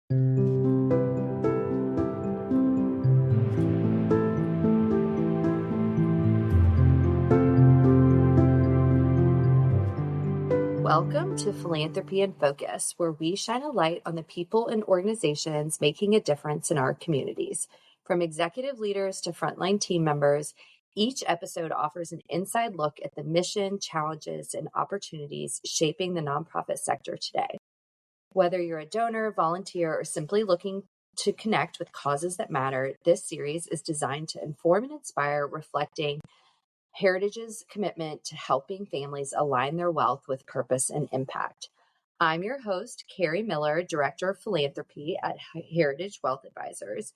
Welcome to Philanthropy in Focus, where we shine a light on the people and organizations making a difference in our communities. From executive leaders to frontline team members, each episode offers an inside look at the mission, challenges, and opportunities shaping the nonprofit sector today. Whether you're a donor, volunteer, or simply looking to connect with causes that matter, this series is designed to inform and inspire, reflecting Heritage's commitment to helping families align their wealth with purpose and impact. I'm your host, Carrie Miller, Director of Philanthropy at Heritage Wealth Advisors.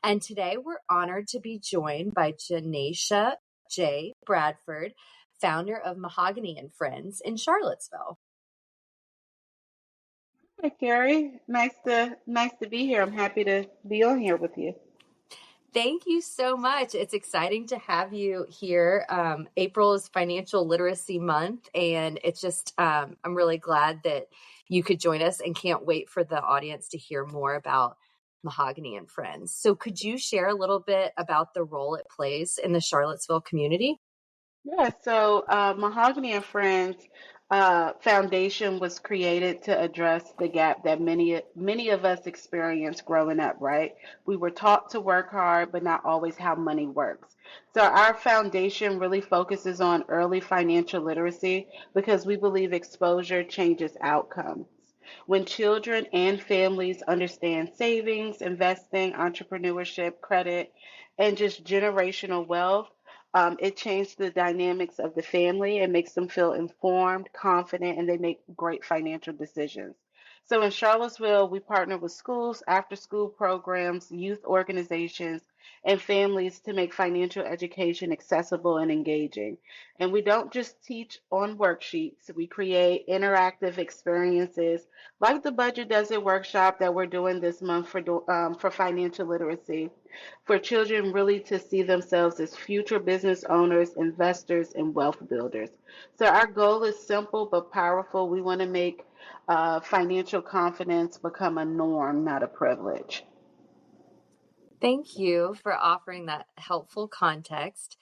And today we're honored to be joined by Janasha J. Bradford, founder of Mahogany and Friends in Charlottesville. Hi, Carrie. Nice to be here. I'm happy to be on here with you. Thank you so much. It's exciting to have you here. April is Financial Literacy Month, and it's just, I'm really glad that you could join us and can't wait for the audience to hear more about Mahogany and Friends. So could you share a little bit about the role it plays in the Charlottesville community? Yeah, so Mahogany and Friends Foundation was created to address the gap that many of us experienced growing up, right? We were taught to work hard, but not always how money works. So our foundation really focuses on early financial literacy because we believe exposure changes outcomes. When children and families understand savings, investing, entrepreneurship, credit, and just generational wealth, it changed the dynamics of the family and makes them feel informed, confident, and they make great financial decisions. So in Charlottesville, we partner with schools, after school programs, youth organizations, and families to make financial education accessible and engaging. And we don't just teach on worksheets, we create interactive experiences like the Budget Does It workshop that we're doing this month for financial literacy for children really to see themselves as future business owners, investors, and wealth builders. So our goal is simple but powerful. We want to make financial confidence become a norm, not a privilege. Thank you for offering that helpful context.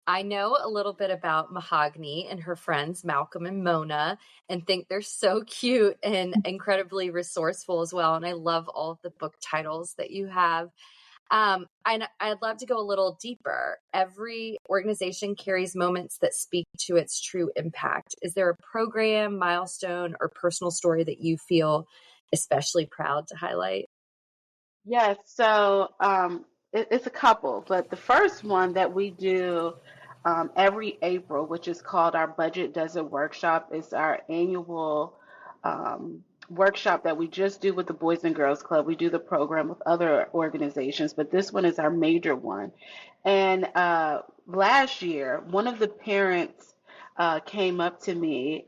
I know a little bit about Mahogany and her friends, Malcolm and Mona, and think they're so cute and incredibly resourceful as well. And I love all of the book titles that you have. And I'd love to go a little deeper. Every organization carries moments that speak to its true impact. Is there a program, milestone, or personal story that you feel especially proud to highlight? Yes, so it's a couple, but the first one that we do every April, which is called our Budget Does It workshop, is our annual workshop that we just do with the Boys and Girls Club. We do the program with other organizations, but this one is our major one. And last year, one of the parents came up to me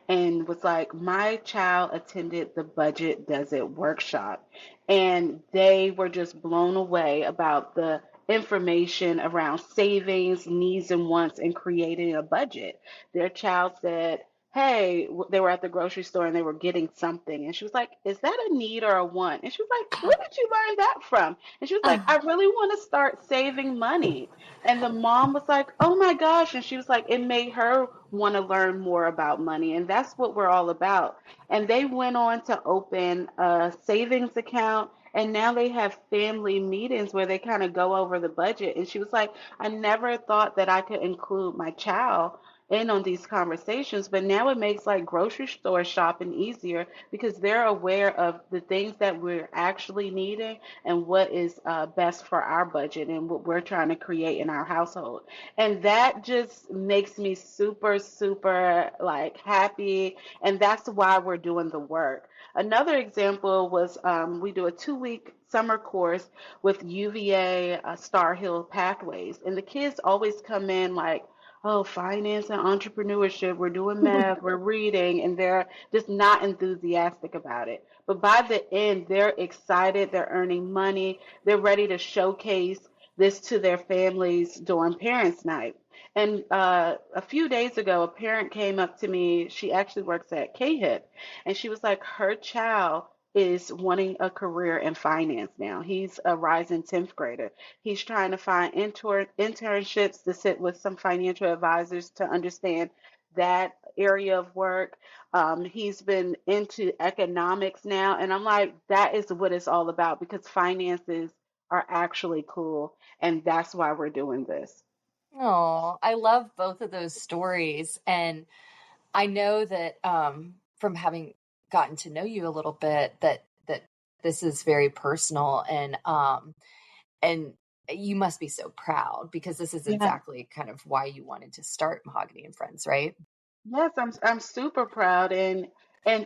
and was like, my child attended the Budget Does It workshop. And they were just blown away about the information around savings, needs, and wants, and creating a budget. Their child said, hey, they were at the grocery store and they were getting something. And she was like, is that a need or a want? And she was like, where did you learn that from? And she was like, I really want to start saving money. And the mom was like, oh my gosh. And she was like, it made her want to learn more about money. And that's what we're all about. And they went on to open a savings account. And now they have family meetings where they kind of go over the budget. And she was like, I never thought that I could include my child in on these conversations, but now it makes like grocery store shopping easier because they're aware of the things that we're actually needing and what is best for our budget and what we're trying to create in our household. And that just makes me super, super like happy. And that's why we're doing the work. Another example was we do a 2 week summer course with UVA Star Hill Pathways. And the kids always come in like, oh, finance and entrepreneurship, we're doing math, we're reading, and they're just not enthusiastic about it. But by the end, they're excited, they're earning money, they're ready to showcase this to their families during Parents' Night. And a few days ago, a parent came up to me. She actually works at KHIP, and she was like, her child is wanting a career in finance now. He's a rising 10th grader. He's trying to find internships to sit with some financial advisors to understand that area of work. He's been into economics now. And I'm like, that is what it's all about because finances are actually cool. And that's why we're doing this. Oh, I love both of those stories. And I know that from having gotten to know you a little bit that this is very personal and you must be so proud because this is Yeah. exactly kind of why you wanted to start Mahogany and Friends, right? Yes, I'm super proud and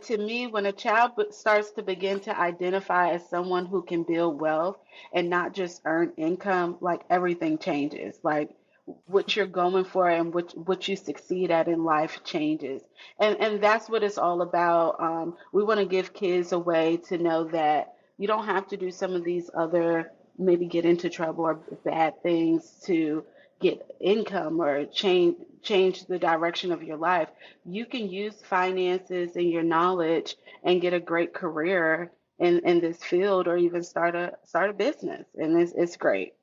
to me when a child starts to begin to identify as someone who can build wealth and not just earn income, like everything changes. Like what you're going for and what you succeed at in life changes. And that's what it's all about. We want to give kids a way to know that you don't have to do some of these other maybe get into trouble or bad things to get income or change the direction of your life. You can use finances and your knowledge and get a great career in this field or even start a business. And it's great.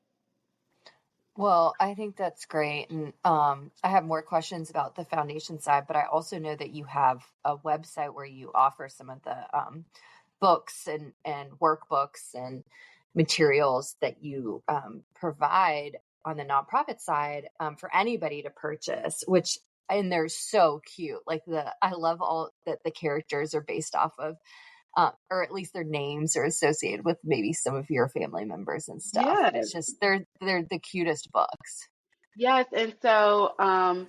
Well, I think that's great. And I have more questions about the foundation side, but I also know that you have a website where you offer some of the books and workbooks and materials that you provide on the nonprofit side for anybody to purchase, which and they're so cute. Like I love all that the characters are based off of or at least their names are associated with maybe some of your family members and stuff. And Yeah. it's just they're the cutest books. Yes, and so I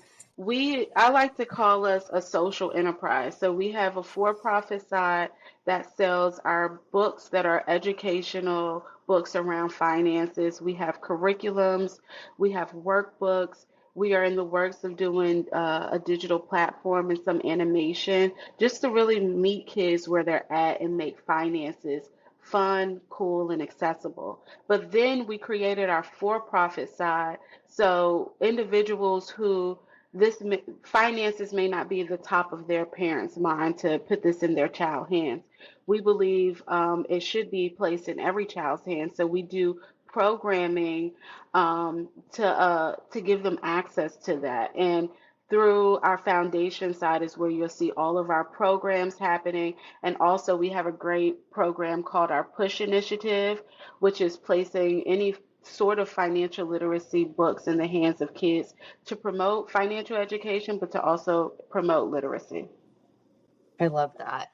like to call us a social enterprise. So we have a for-profit side that sells our books that are educational books around finances. We have curriculums, we have workbooks. We are in the works of doing a digital platform and some animation just to really meet kids where they're at and make finances fun, cool, and accessible. But then we created our for-profit side so individuals who finances may not be the top of their parents' mind to put this in their child's hands. We believe it should be placed in every child's hands. So we do programming to give them access to that. And through our foundation side is where you'll see all of our programs happening. And also we have a great program called our Push Initiative, which is placing any sort of financial literacy books in the hands of kids to promote financial education, but to also promote literacy. I love that.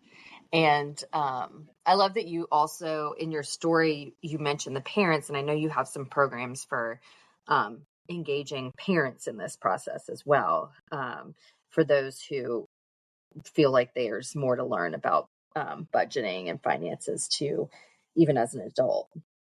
And I love that you also, in your story, you mentioned the parents, and I know you have some programs for engaging parents in this process as well, for those who feel like there's more to learn about budgeting and finances too, even as an adult.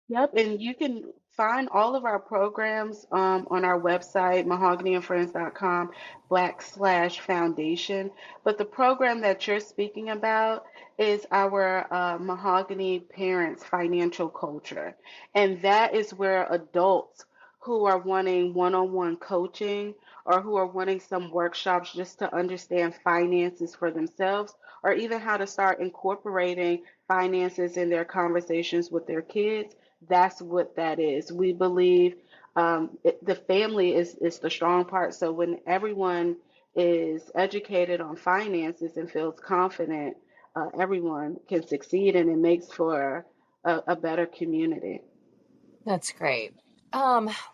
Yep, and you can find all of our programs on our website, mahoganyandfriends.com/foundation. But the program that you're speaking about is our Mahogany Parents Financial Culture. And that is where adults who are wanting one-on-one coaching or who are wanting some workshops just to understand finances for themselves or even how to start incorporating finances in their conversations with their kids, that's what that is. We believe the family is the strong part. So when everyone is educated on finances and feels confident, everyone can succeed and it makes for a better community. That's great.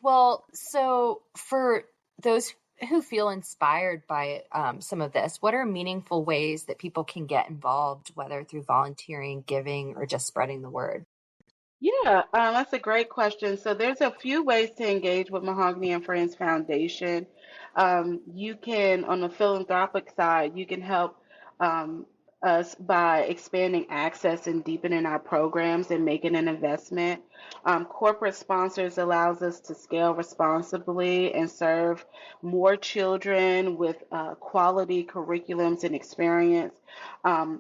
Well, so for those who feel inspired by some of this, what are meaningful ways that people can get involved, whether through volunteering, giving, or just spreading the word? Yeah, that's a great question. So there's a few ways to engage with Mahogany and Friends Foundation. You can, on the philanthropic side, you can help um, us by expanding access and deepening our programs and making an investment. Corporate sponsors allows us to scale responsibly and serve more children with quality curriculums and experience.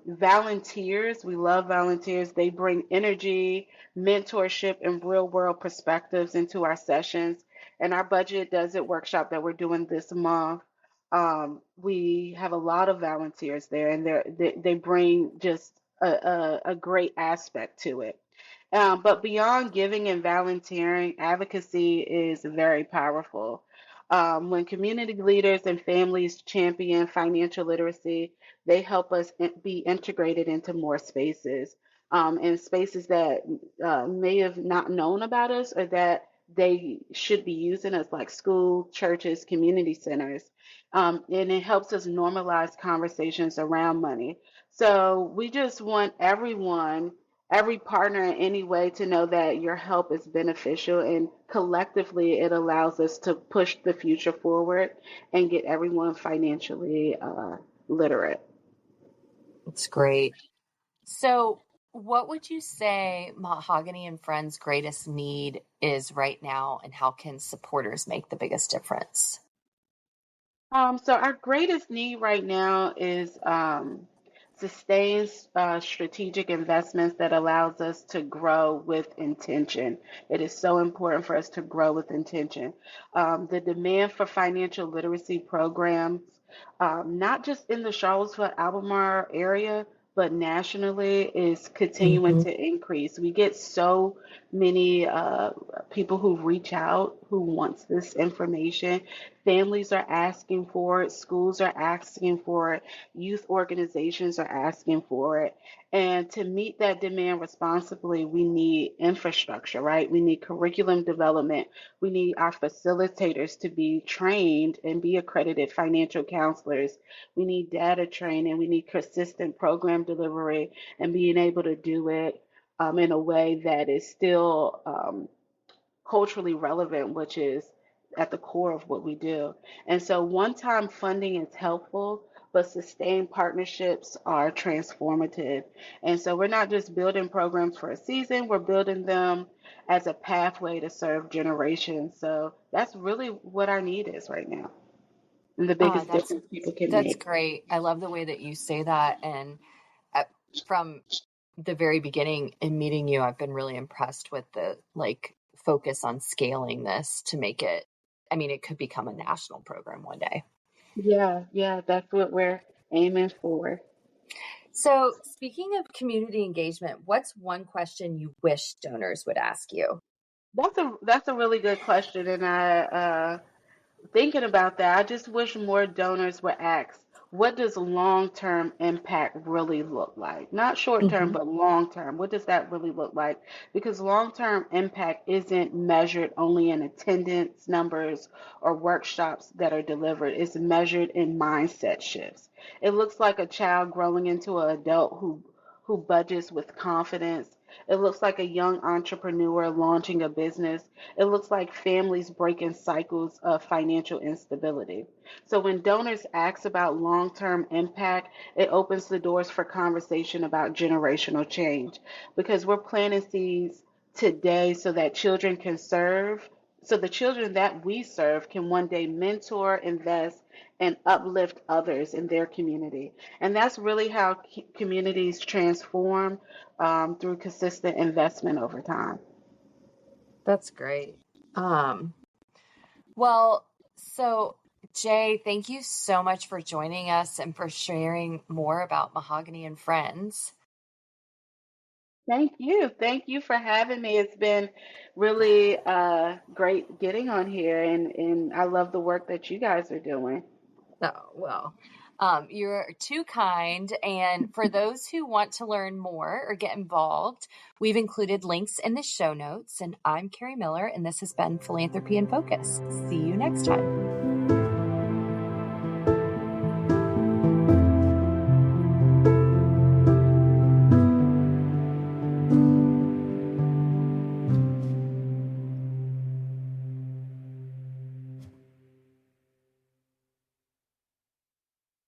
Volunteers, we love volunteers. They bring energy, mentorship, and real world perspectives into our sessions. And our budget does it workshop that we're doing this month. We have a lot of volunteers there, and they bring just a great aspect to it. But beyond giving and volunteering, advocacy is very powerful. When community leaders and families champion financial literacy, they help us be integrated into more spaces, and spaces that may have not known about us or that they should be using us, like school, churches, community centers. And it helps us normalize conversations around money. So we just want everyone, every partner in any way to know that your help is beneficial, and collectively it allows us to push the future forward and get everyone financially literate. It's great. So, what would you say Mahogany and Friends' greatest need is right now, and how can supporters make the biggest difference? So our greatest need right now is sustained strategic investments that allows us to grow with intention. It is so important for us to grow with intention. The demand for financial literacy programs, not just in the Charlottesville, Albemarle area, but nationally, is continuing Hmm. to increase. We get so many people who reach out who wants this information. Families are asking for it, schools are asking for it, youth organizations are asking for it. And to meet that demand responsibly, we need infrastructure, right? We need curriculum development. We need our facilitators to be trained and be accredited financial counselors. We need data training. We need consistent program delivery and being able to do it in a way that is still culturally relevant, which is at the core of what we do. And so one time funding is helpful, but sustained partnerships are transformative. And so we're not just building programs for a season, we're building them as a pathway to serve generations. So that's really what our need is right now, and the Uh, biggest that's difference people can that's make. great. I love the way that you say that. And uh, from the very beginning in meeting you, I've been really impressed with the focus on scaling this to make it. I mean, it could become a national program one day. Yeah, yeah, that's what we're aiming for. So, speaking of community engagement, what's one question you wish donors would ask you? That's a really good question, and I thinking about that, I just wish more donors would ask, what does long-term impact really look like? Not short-term, Hmm. but long-term. What does that really look like? Because long-term impact isn't measured only in attendance numbers or workshops that are delivered. It's measured in mindset shifts. It looks like a child growing into an adult who budgets with confidence. It looks like a young entrepreneur launching a business. It looks like families breaking cycles of financial instability. So when donors ask about long-term impact, it opens the doors for conversation about generational change, because we're planting seeds today so that children can serve, so the children that we serve can one day mentor, invest, and uplift others in their community. And that's really how communities transform, through consistent investment over time. That's great. Um, well, so Jay, thank you so much for joining us and for sharing more about Mahogany and Friends. Thank you. Thank you for having me. It's been really great getting on here, and I love the work that you guys are doing. Oh, well, you're too kind. And for those who want to learn more or get involved, we've included links in the show notes. And I'm Carrie Miller, and this has been Philanthropy in Focus. See you next time.